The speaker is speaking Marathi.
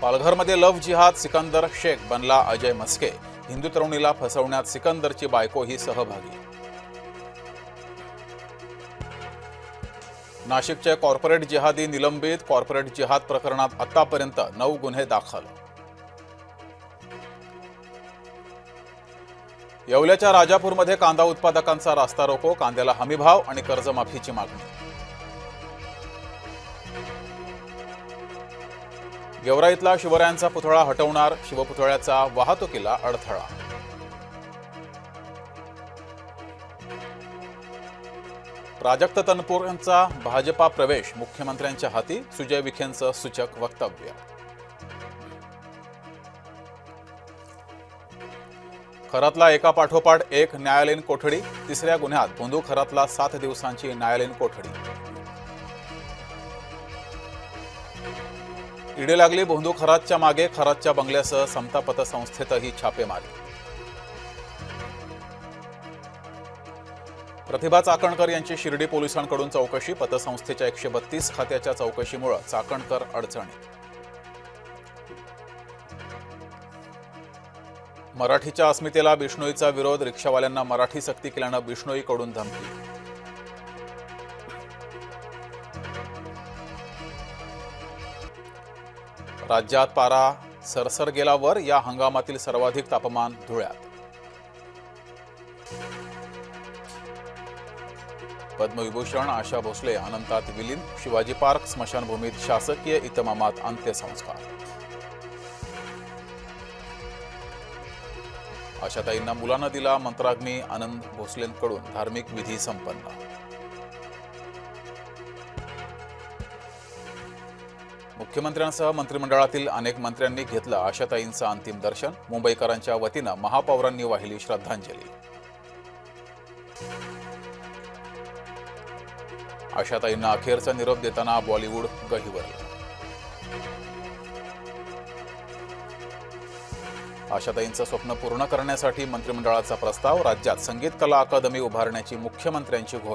पालघरमध्ये लव्ह जिहाद, सिकंदर शेख बनला अजय म्हस्के. हिंदू तरुणीला फसवण्यात सिकंदरची बायकोही सहभागी. नाशिकचे कॉर्पोरेट जिहादी निलंबित. कॉर्पोरेट जिहाद प्रकरणात आतापर्यंत 9 गुन्हे दाखल. येवल्याच्या राजापूरमध्ये कांदा उत्पादकांचा रास्ता रोको. कांद्याला हमीभाव आणि कर्जमाफीची मागणी. गेवराईतला शिवरायांचा पुतळा हटवणार. शिवपुतळ्याचा वाहतुकीला अडथळा. प्राजक्त तनपूर यांचा भाजपा प्रवेश मुख्यमंत्र्यांच्या हाती. सुजय विखेंचं सूचक वक्तव्य. खरातला एकापाठोपाठ एक न्यायालयीन कोठडी. तिसऱ्या गुन्ह्यात भोंदू खरातला 7 दिवसांची न्यायालयीन कोठडी. ईडी लागली भोंदू खरातच्या मागे. खरातच्या बंगल्यासह समता पतसंस्थेतही छापेमारी. प्रतिभा चाकणकर यांची शिर्डी पोलिसांकडून चौकशी. पतसंस्थेच्या 132 खात्याच्या चौकशीमुळे चाकणकर अडचणीत. मराठीच्या अस्मितेला बिष्णोईचा विरोध. रिक्षावाल्यांना मराठी सक्ती केल्यानं बिष्णोईकडून धमकी. राज्यात पारा सरसर गेला वर. या हंगामातील सर्वाधिक तापमान धुळ्यात. पद्मविभूषण आशा भोसले अनंतात विलीन. शिवाजी पार्क स्मशानभूमीत शासकीय इतमामात अंत्यसंस्कार. आशाताईंना मुलांना दिला मंत्राग्नी. आनंद भोसलेंकडून धार्मिक विधी संपन्न. मुख्यमंत्र्यांसह मंत्रिमंडळातील अनेक मंत्र्यांनी घेतलं आशाताईंचं अंतिम दर्शन. मुंबईकरांच्या वतीनं महापौरांनी वाहिली श्रद्धांजली. आशाताईंना अखेरचा निरोप देताना बॉलिवूड गहिवरलं. आशाताईंचं स्वप्न पूर्ण करण्यासाठी मंत्रिमंडळाचा प्रस्ताव. राज्यात संगीत कला अकादमी उभारण्याची मुख्यमंत्र्यांची घोषणा.